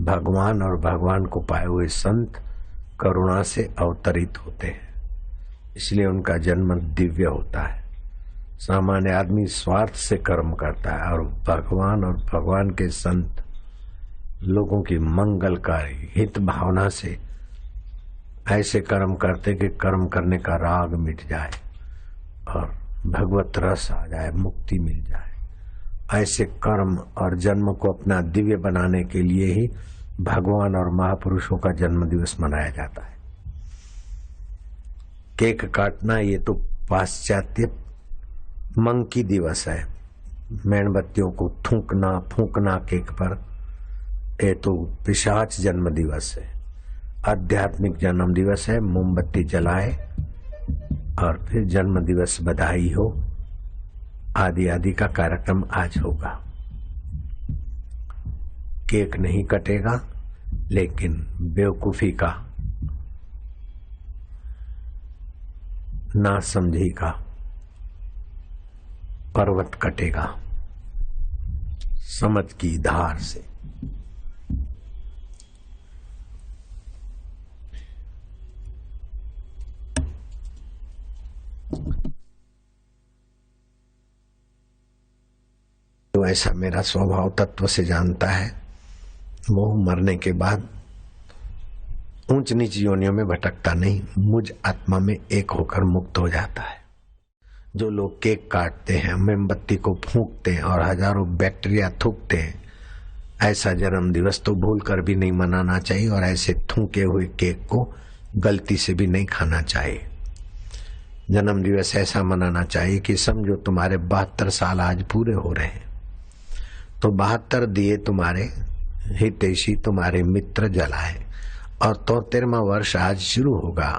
भगवान और भगवान को पाए हुए संत करुणा से अवतरित होते हैं, इसलिए उनका जन्म दिव्य होता है। सामान्य आदमी स्वार्थ से कर्म करता है और भगवान के संत लोगों की मंगलकारी हित भावना से ऐसे कर्म करते कि कर्म करने का राग मिट जाए और भगवत रस आ जाए, मुक्ति मिल जाए। ऐसे कर्म और जन्म को अपना दिव्य बनाने के लिए ही भगवान और महापुरुषों का जन्म दिवस मनाया जाता है। केक काटना ये तो पाश्चात्य मंकी दिवस है, मेणबत्तियों को थूकना फूंकना केक पर, ये तो पिशाच जन्म दिवस है। आध्यात्मिक जन्म दिवस है, मोमबत्ती जलाए और फिर जन्म दिवस बधाई हो, आदि आदि का कार्यक्रम आज होगा। केक नहीं कटेगा, लेकिन बेवकूफी का, नासमझी का पर्वत कटेगा समझ की धार से। तो ऐसा मेरा स्वभाव तत्व से जानता है, वो मरने के बाद ऊंच नीच योनियों में भटकता नहीं, मुझ आत्मा में एक होकर मुक्त हो जाता है। जो लोग केक काटते हैं, मोमबत्ती को फूंकते हैं और हजारों बैक्टीरिया थूकते हैं, ऐसा जन्म दिवस तो भूल कर भी नहीं मनाना चाहिए और ऐसे थूके हुए केक को गलती से भी नहीं खाना चाहिए। जन्म दिवस ऐसा मनाना चाहिए कि समझो तुम्हारे 72 साल आज पूरे हो रहे हैं, तो 72 दिए तुम्हारे हितैषी, तुम्हारे मित्र जलाए और 73वां वर्ष आज शुरू होगा,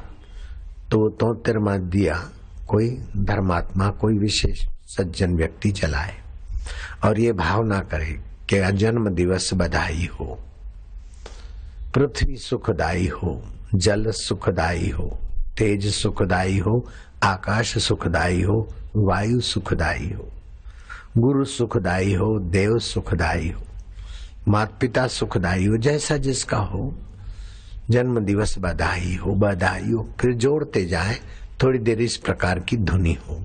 तो 73वां दिया कोई धर्मात्मा, कोई विशेष सज्जन व्यक्ति जलाए और ये भावना करे कि जन्म दिवस बधाई हो, पृथ्वी सुखदाई हो, जल सुखदाई हो, तेज सुखदाई हो, आकाश सुखदाई हो, वायु सुखदाई हो, गुरु सुखदाई हो, देव सुखदाई हो, माता पिता सुखदाई हो, जैसा जिसका हो, जन्म दिवस बधाई हो, बधाई हो। फिर जोड़ते जाए, थोड़ी देर इस प्रकार की धुनी हो।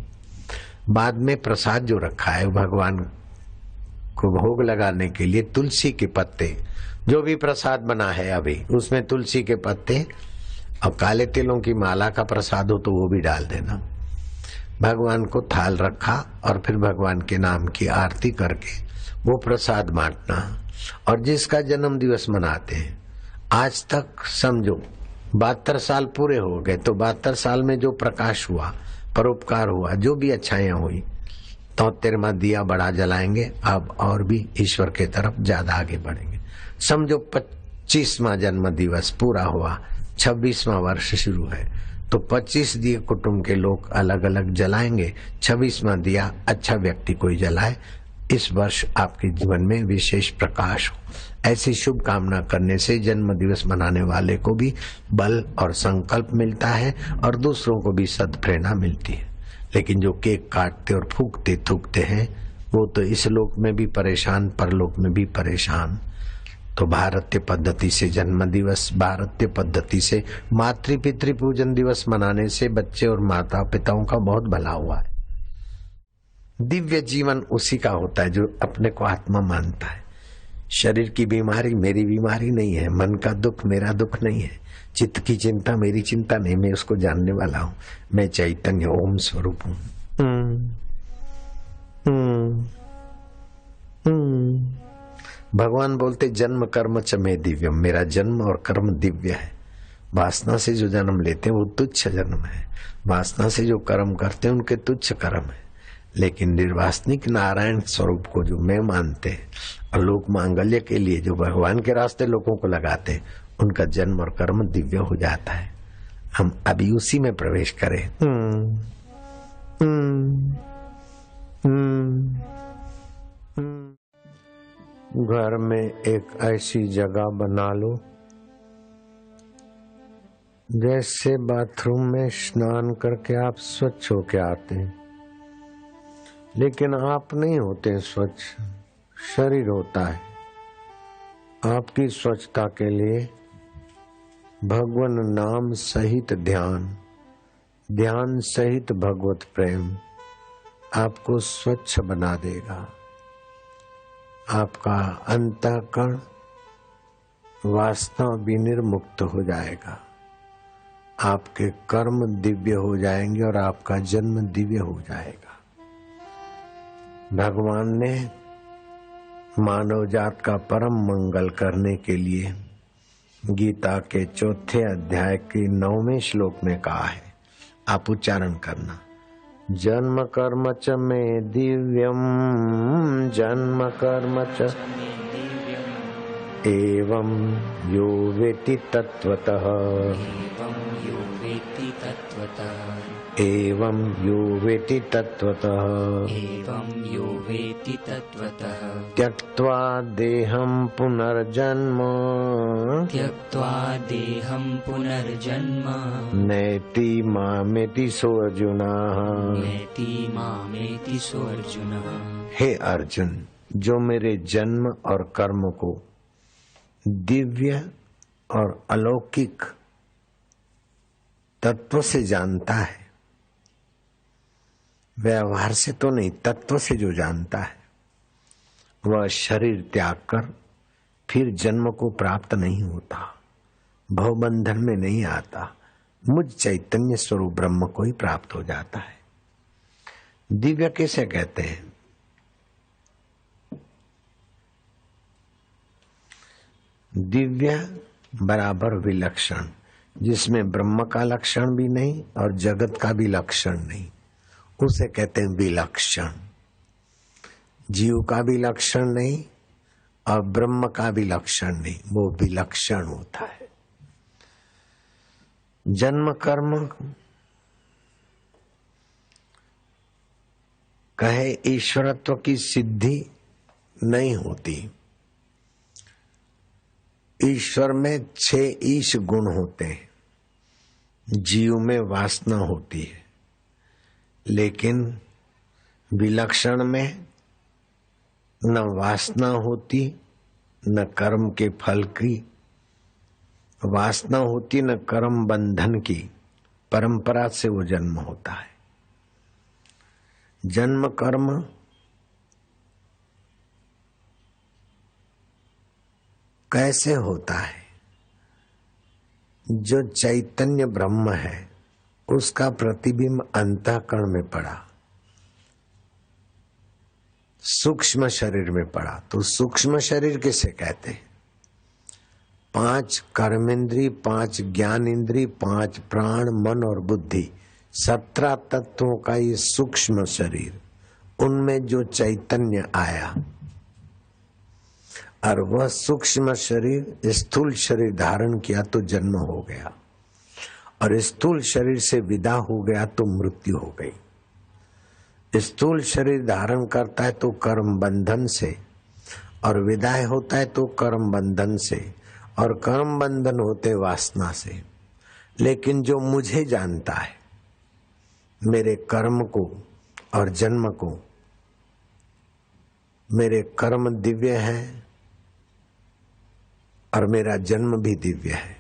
बाद में प्रसाद जो रखा है भगवान को भोग लगाने के लिए तुलसी के पत्ते, जो भी प्रसाद बना है अभी उसमें तुलसी के पत्ते और काले तिलों की माला का प्रसाद हो तो वो भी डाल देना। भगवान को थाल रखा और फिर भगवान के नाम की आरती करके वो प्रसाद बांटना। और जिसका जन्म दिवस मनाते हैं, आज तक समझो 72 साल पूरे हो गए, तो 72 साल में जो प्रकाश हुआ, परोपकार हुआ, जो भी अच्छाइयां हुई, तो 73वां दिया बड़ा जलाएंगे, अब और भी ईश्वर के तरफ ज्यादा आगे बढ़ेंगे। समझो 25वां जन्म दिवस पूरा हुआ, 26वां वर्ष शुरू है, तो 25 दिए कुटुंब के लोग अलग अलग जलाएंगे, 26वां दिया अच्छा व्यक्ति कोई जलाए। इस वर्ष आपके जीवन में विशेष प्रकाश हो, ऐसी शुभ कामना करने से जन्म दिवस मनाने वाले को भी बल और संकल्प मिलता है और दूसरों को भी सद्प्रेरणा मिलती है। लेकिन जो केक काटते और फूकते थूकते हैं, वो तो इस लोक में भी परेशान, परलोक में भी परेशान। तो भारतीय पद्धति से जन्म दिवस, भारतीय पद्धति से मातृ पितृ पूजन दिवस मनाने से बच्चे और माता पिताओं का बहुत भला हुआ है। दिव्य जीवन उसी का होता है जो अपने को आत्मा मानता है। शरीर की बीमारी मेरी बीमारी नहीं है, मन का दुख मेरा दुख नहीं है, चित्त की चिंता मेरी चिंता नहीं, मैं उसको जानने वाला हूँ, मैं चैतन्य ओम स्वरूप हूँ। भगवान बोलते जन्म कर्म च मे दिव्यम, मेरा जन्म और कर्म दिव्य है। वासना से जो जन्म लेते हैं वो तुच्छ जन्म है, वासना से जो कर्म करते हैं उनके तुच्छ कर्म है। लेकिन निर्वासनिक नारायण स्वरूप को जो मैं मानते हैं और लोक मांगल्य के लिए जो भगवान के रास्ते लोगों को लगाते हैं, उनका जन्म और कर्म दिव्य हो जाता है। हम अभी उसी में प्रवेश करें। घर में एक ऐसी जगह बना लो जैसे बाथरूम में स्नान करके आप स्वच्छ होके आते हैं, लेकिन आप नहीं होते स्वच्छ, शरीर होता है। आपकी स्वच्छता के लिए भगवान नाम सहित ध्यान, ध्यान सहित भगवत प्रेम आपको स्वच्छ बना देगा। आपका अंतःकरण वासना विनिर्मुक्त हो जाएगा। आपके कर्म दिव्य हो जाएंगे और आपका जन्म दिव्य हो जाएगा। भगवान ने मानव जात का परम मंगल करने के लिए गीता के 4 अध्याय के 9वें श्लोक में कहा है, आप उच्चारण करना। जन्म कर्म च मे दिव्यम, जन्म कर्म च एवं यो वेति तत्वतः, एवं यो वेति तत्वतः, त्यक्त्वा देहं पुनर्जन्म, नैति मामेति सो अर्जुन। हे अर्जुन, जो मेरे जन्म और कर्म को दिव्य और अलौकिक तत्व से जानता है, व्यवहार से तो नहीं, तत्व से जो जानता है, वह शरीर त्याग कर फिर जन्म को प्राप्त नहीं होता, भवबंधन में नहीं आता, मुझ चैतन्य स्वरूप ब्रह्म को ही प्राप्त हो जाता है। दिव्य किसे कहते हैं? दिव्य बराबर विलक्षण, जिसमें ब्रह्म का लक्षण भी नहीं और जगत का भी लक्षण नहीं, उसे कहते हैं विलक्षण। जीव का भी लक्षण नहीं और ब्रह्म का भी लक्षण नहीं, वो विलक्षण होता है। जन्म कर्म कहे ईश्वरत्व की सिद्धि नहीं होती। ईश्वर में 6 ईश गुण होते हैं, जीव में वासना होती है, लेकिन विलक्षण में न वासना होती, न कर्म के फल की वासना होती, न कर्म बंधन की, परंपरा से वो जन्म होता है। जन्म कर्म कैसे होता है? जो चैतन्य ब्रह्म है उसका प्रतिबिंब अंतःकरण में पड़ा, सूक्ष्म शरीर में पड़ा। तो सूक्ष्म शरीर किसे कहते हैं? 5 कर्मेंद्री, 5 ज्ञान इंद्री, 5 प्राण, मन और बुद्धि, 17 तत्वों का ये सूक्ष्म शरीर, उनमें जो चैतन्य आया और वह सूक्ष्म शरीर स्थूल शरीर धारण किया तो जन्म हो गया, और स्थूल शरीर से विदा हो गया तो मृत्यु हो गई। स्थूल शरीर धारण करता है तो कर्म बंधन से, और विदाई होता है तो कर्म बंधन से, और कर्म बंधन होते वासना से। लेकिन जो मुझे जानता है, मेरे कर्म को और जन्म को, मेरे कर्म दिव्य है और मेरा जन्म भी दिव्य है,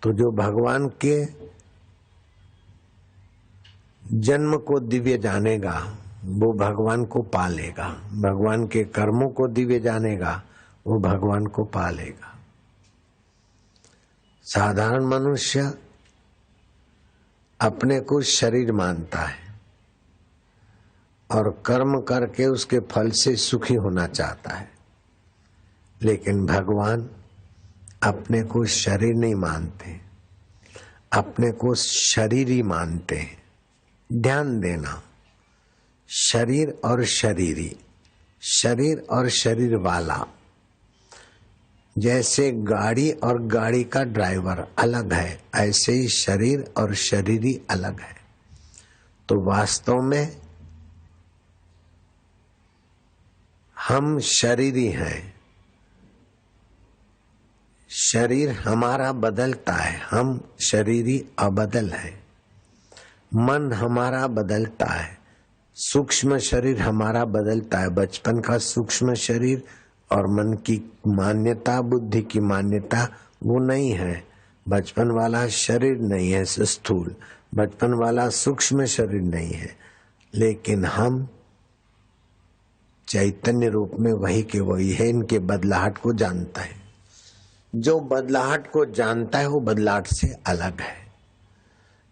तो जो भगवान के जन्म को दिव्य जानेगा वो भगवान को पालेगा, भगवान के कर्मों को दिव्य जानेगा वो भगवान को पालेगा। साधारण मनुष्य अपने को शरीर मानता है और कर्म करके उसके फल से सुखी होना चाहता है, लेकिन भगवान अपने को शरीर नहीं मानते, अपने को शरीरी मानते हैं। ध्यान देना, शरीर और शरीरी, शरीर और शरीर वाला, जैसे गाड़ी और गाड़ी का ड्राइवर अलग है, ऐसे ही शरीर और शरीरी अलग है। तो वास्तव में हम शरीरी हैं, शरीर हमारा बदलता है, हम शरीरी अबदल है। मन हमारा बदलता है, सूक्ष्म शरीर हमारा बदलता है। बचपन का सूक्ष्म शरीर और मन की मान्यता, बुद्धि की मान्यता वो नहीं है। बचपन वाला शरीर नहीं है स्थूल, बचपन वाला सूक्ष्म शरीर नहीं है, लेकिन हम चैतन्य रूप में वही के वही है। इनके बदलाहट को जानता है। जो बदलाहट को जानता है वो बदलाहट से अलग है।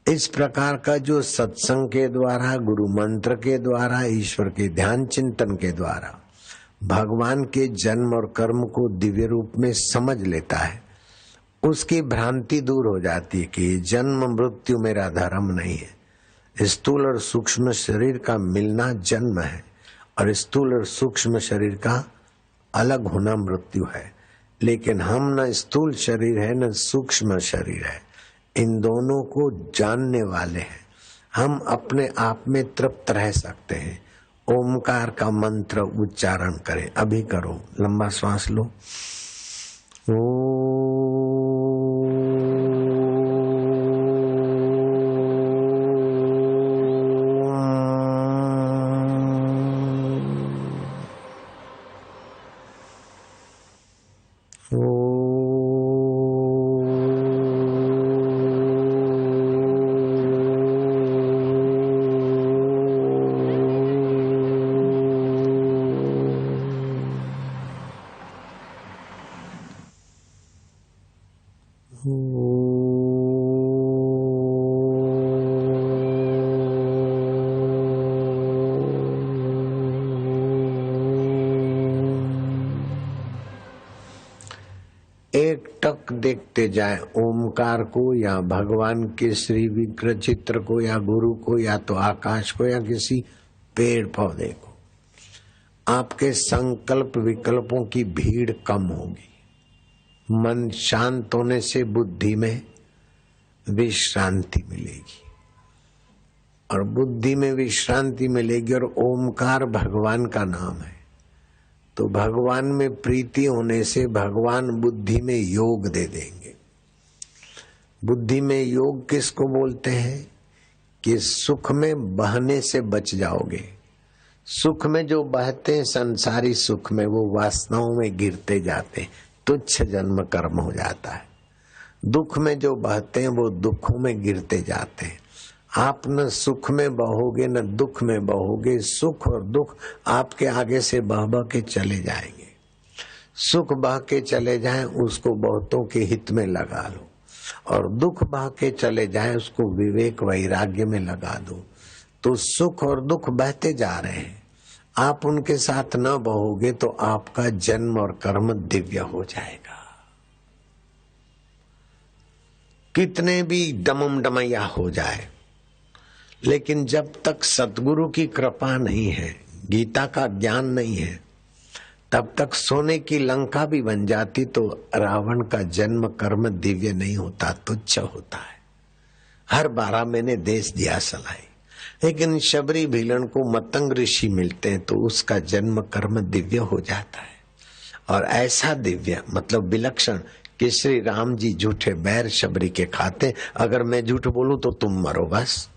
इस प्रकार का जो सत्संग के द्वारा, गुरु मंत्र के द्वारा, ईश्वर के ध्यान चिंतन के द्वारा भगवान के जन्म और कर्म को दिव्य रूप में समझ लेता है, उसकी भ्रांति दूर हो जाती है कि जन्म मृत्यु मेरा धर्म नहीं है। स्थूल और सूक्ष्म शरीर का मिलना जन्म है और स्थूल और सूक्ष्म शरीर का अलग होना मृत्यु है। लेकिन हम न स्थूल शरीर है न सूक्ष्म शरीर है, इन दोनों को जानने वाले हैं। हम अपने आप में तृप्त रह सकते हैं। ओमकार का मंत्र उच्चारण करें। अभी करो, लंबा श्वास लो। एक टक देखते जाए ओमकार को या भगवान के श्री विग्रह चित्र को या गुरु को या तो आकाश को या किसी पेड़ पौधे को, आपके संकल्प विकल्पों की भीड़ कम होगी। मन शांत होने से बुद्धि में विश्रांति मिलेगी और बुद्धि में विश्रांति मिलेगी और ओमकार भगवान का नाम है, तो भगवान में प्रीति होने से भगवान बुद्धि में योग दे देंगे। बुद्धि में योग किसको बोलते हैं कि सुख में बहने से बच जाओगे। सुख में जो बहते हैं संसारी सुख में, वो वासनाओं में गिरते जाते हैं, तुच्छ जन्म कर्म हो जाता है। दुख में जो बहते हैं वो दुखों में गिरते जाते हैं। आप न सुख में बहोगे न दुख में बहोगे, सुख और दुख आपके आगे से बह बह के चले जाएंगे। सुख बह के चले जाए उसको बहुतों के हित में लगा लो, और दुख बह के चले जाए उसको विवेक वैराग्य में लगा दो। तो सुख और दुख बहते जा रहे हैं, आप उनके साथ न बहोगे तो आपका जन्म और कर्म दिव्य हो जाएगा। कितने भी डमम डमैया हो जाए, लेकिन जब तक सतगुरु की कृपा नहीं है, गीता का ज्ञान नहीं है, तब तक सोने की लंका भी बन जाती तो रावण का जन्म कर्म दिव्य नहीं होता, तुच्छ होता है। हर 12 महीने देश दिया सलाई, लेकिन शबरी भीलन को मतंग ऋषि मिलते हैं तो उसका जन्म कर्म दिव्य हो जाता है। और ऐसा दिव्य मतलब विलक्षण कि श्री राम जी झूठे बैर शबरी के खाते, अगर मैं झूठ बोलूं तो तुम मरो बस।